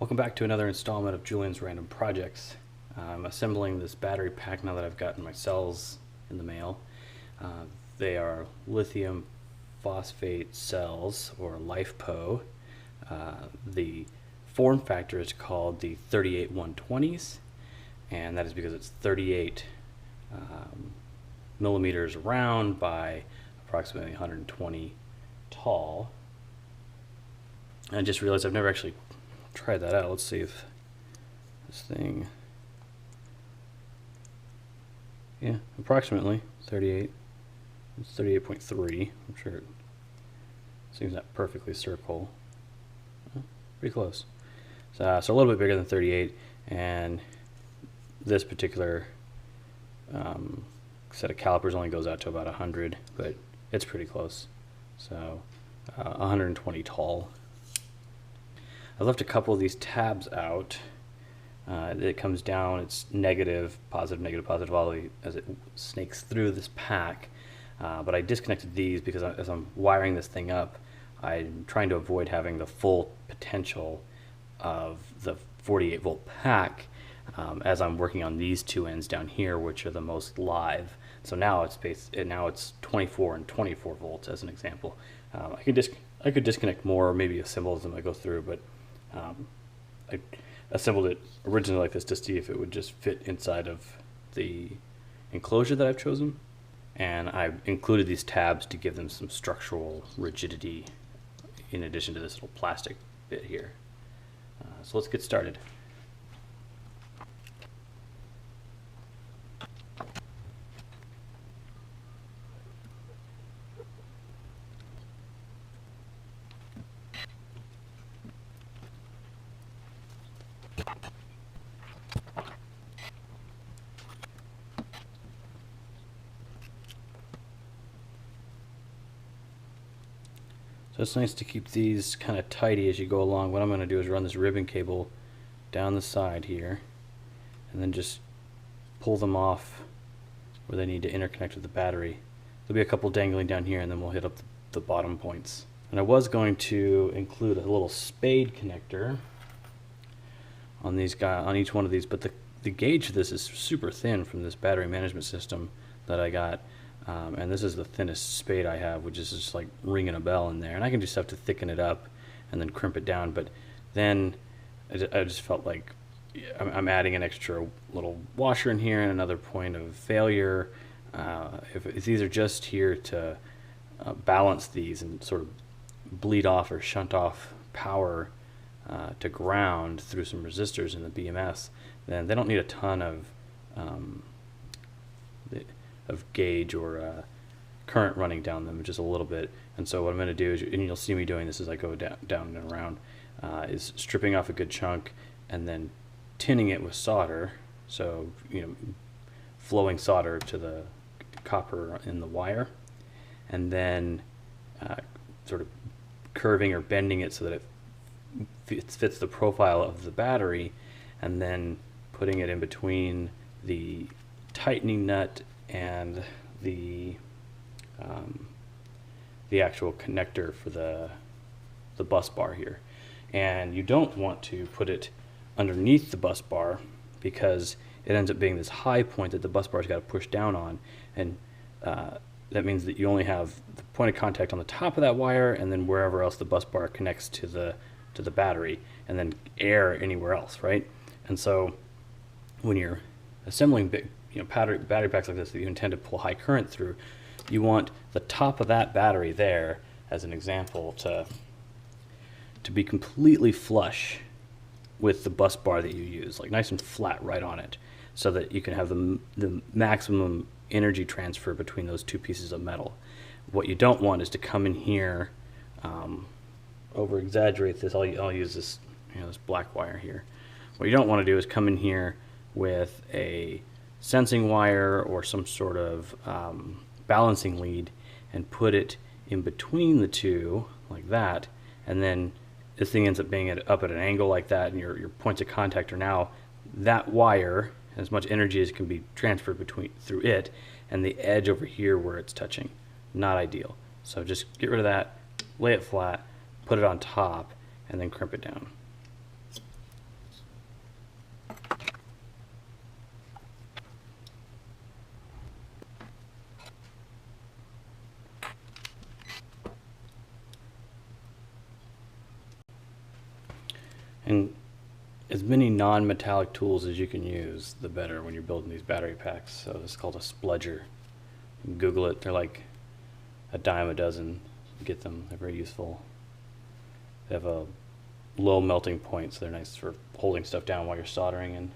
Welcome back to another installment of Julian's Random Projects. I'm assembling this battery pack now that I've gotten my cells in the mail. They are lithium phosphate cells, or LiFePO. The form factor is called the 38120s, and that is because it's 38 millimeters round by approximately 120 tall. And I just realized I've never actually tried that out. Let's see if this thing, yeah, approximately 38. It's 38.3. I'm sure it seems not perfectly circle. Pretty close. So a little bit bigger than 38, and this particular set of calipers only goes out to about 100, but it's pretty close. So 120 tall. I left a couple of these tabs out. It comes down, it's negative, positive, all as it snakes through this pack. But I disconnected these because as I'm wiring this thing up, I'm trying to avoid having the full potential of the 48 volt pack as I'm working on these two ends down here, which are the most live. So now it's 24 and 24 volts as an example. I could disconnect more, or maybe assemble as I go through, but I assembled it originally like this to see if it would just fit inside of the enclosure that I've chosen, and I've included these tabs to give them some structural rigidity in addition to this little plastic bit here. So let's get started. So it's nice to keep these kind of tidy as you go along. What I'm going to do is run this ribbon cable down the side here, and then just pull them off where they need to interconnect with the battery. There'll be a couple dangling down here, and then we'll hit up the bottom points. And I was going to include a little spade connector on each one of these, but the gauge of this is super thin from this battery management system that I got. And this is the thinnest spade I have, which is just like ringing a bell in there. And I can just have to thicken it up and then crimp it down. But then I just felt like I'm adding an extra little washer in here and another point of failure. If these are just here to balance these and sort of bleed off or shunt off power to ground through some resistors in the BMS, then they don't need a ton of gauge or current running down them, just a little bit. And so what I'm going to do is, and you'll see me doing this as I go down and around, is stripping off a good chunk and then tinning it with solder. So, flowing solder to the copper in the wire, and then sort of curving or bending it so that it fits the profile of the battery, and then putting it in between the tightening nut and the actual connector for the bus bar here. And you don't want to put it underneath the bus bar, because it ends up being this high point that the bus bar's got to push down on, and that means that you only have the point of contact on the top of that wire, and then wherever else the bus bar connects to the battery, and then air anywhere else, right? And so when you're assembling big battery packs like this that you intend to pull high current through, you want the top of that battery there, as an example, to be completely flush with the bus bar that you use, like nice and flat right on it, so that you can have the maximum energy transfer between those two pieces of metal. What you don't want is to come in here, over exaggerate this. I'll use this this black wire here. What you don't want to do is come in here with a sensing wire or some sort of balancing lead and put it in between the two like that, and then this thing ends up being up at an angle like that, and your points of contact are now that wire, as much energy as can be transferred through it and the edge over here where it's touching. Not ideal. So just get rid of that, lay it flat, put it on top, and then crimp it down. And as many non-metallic tools as you can use, the better when you're building these battery packs. So this is called a spludger. You can Google it. They're like a dime a dozen. Get them. They're very useful. They have a low melting point, so they're nice for holding stuff down while you're soldering and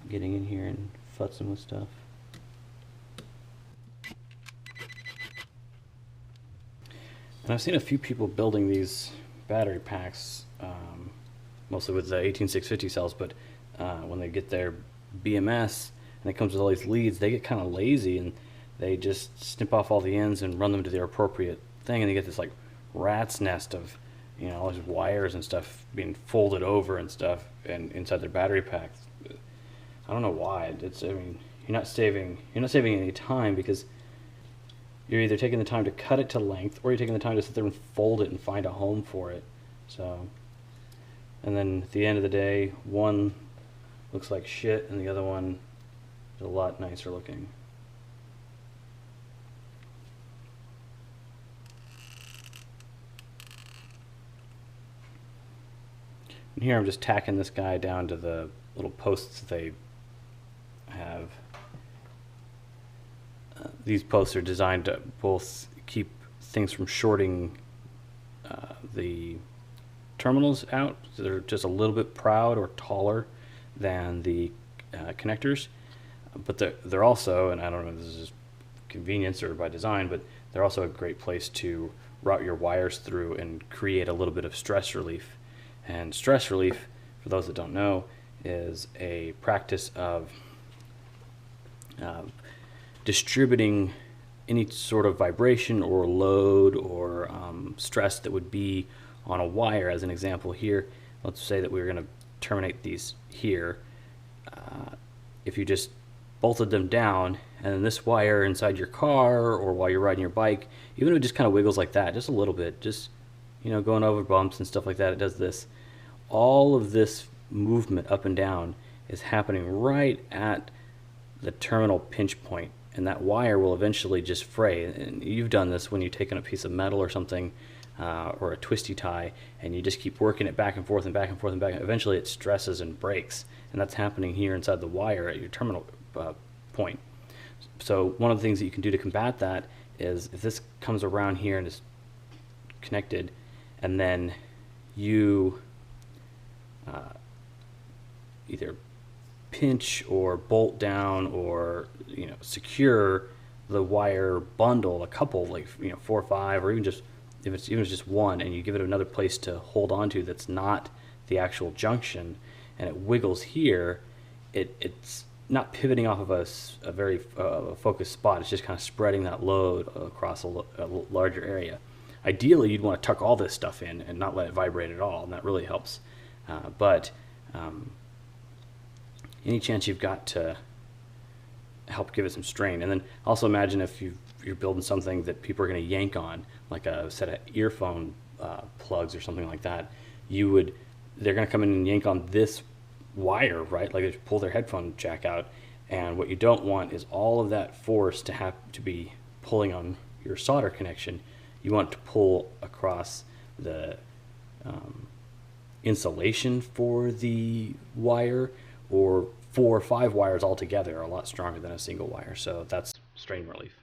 getting in here and futzing with stuff. And I've seen a few people building these battery packs, mostly with the 18650 cells, but when they get their BMS and it comes with all these leads, they get kind of lazy and they just snip off all the ends and run them to their appropriate thing, and they get this like rat's nest of, you know, all these wires and stuff being folded over and stuff and inside their battery packs. I don't know why. I mean, you're not saving any time, because you're either taking the time to cut it to length, or you're taking the time to sit there and fold it and find a home for it. So, and then at the end of the day, one looks like shit and the other one is a lot nicer looking. And here I'm just tacking this guy down to the little posts that they have. These posts are designed to both keep things from shorting the terminals out. So they're just a little bit proud or taller than the connectors, but they're also, and I don't know if this is convenience or by design, but they're also a great place to route your wires through and create a little bit of stress relief. And stress relief, for those that don't know, is a practice of distributing any sort of vibration or load or stress that would be on a wire. As an example here, let's say that we were going to terminate these here. If you just bolted them down, and then this wire inside your car or while you're riding your bike, even if it just kind of wiggles like that, just a little bit, just, you know, going over bumps and stuff like that, it does this. All of this movement up and down is happening right at the terminal pinch point, and that wire will eventually just fray. And you've done this when you've taken a piece of metal or something, or a twisty tie, and you just keep working it back and forth and back and forth and back. Eventually it stresses and breaks, and that's happening here inside the wire at your terminal point. So one of the things that you can do to combat that is, if this comes around here and is connected, and then you either pinch or bolt down or, you know, secure the wire bundle, a couple, like, you know, 4 or 5, or even just, if it's even just one, and you give it another place to hold on to that's not the actual junction, and it wiggles here, it's not pivoting off of a very focused spot. It's just kind of spreading that load across a larger area. Ideally, you'd want to tuck all this stuff in and not let it vibrate at all, and that really helps. But any chance you've got to help give it some strain. And then also imagine if you're building something that people are going to yank on, like a set of earphone plugs or something like that. They're going to come in and yank on this wire, right? Like they pull their headphone jack out, and what you don't want is all of that force to have to be pulling on your solder connection. You want to pull across the insulation for the wire, or 4 or 5 wires all together are a lot stronger than a single wire. So that's strain relief.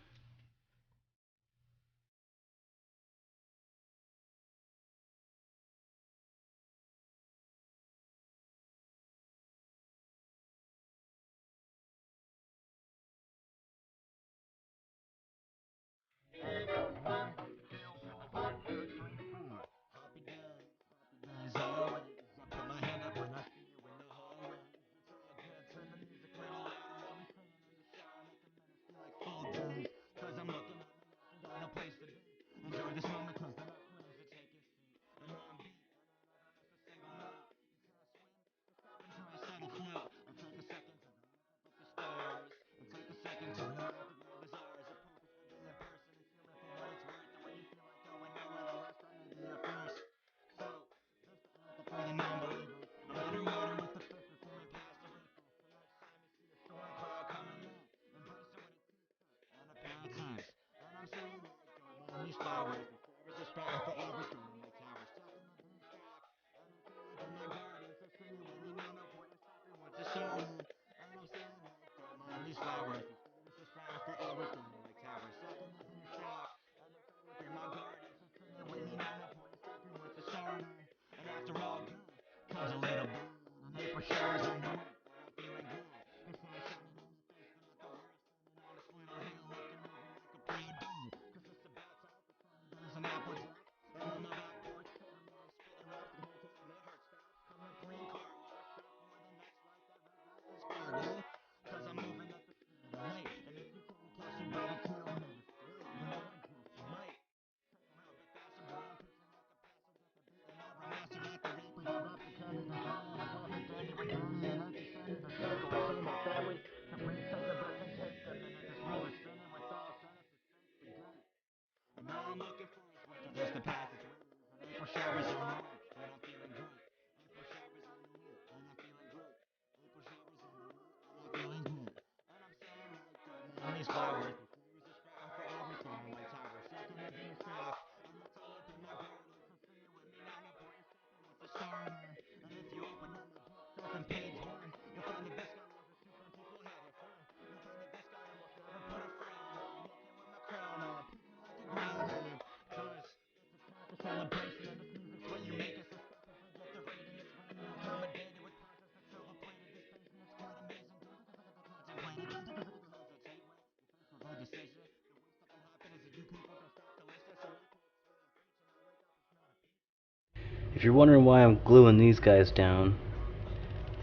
If you're wondering why I'm gluing these guys down,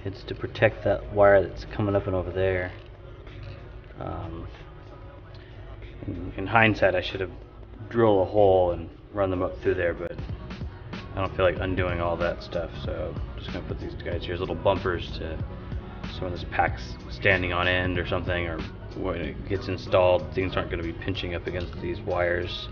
it's to protect that wire that's coming up and over there. In hindsight, I should have drilled a hole and run them up through there, but I don't feel like undoing all that stuff, so I'm just going to put these guys here as little bumpers to, so when this pack's standing on end or something, or when it gets installed, things aren't going to be pinching up against these wires.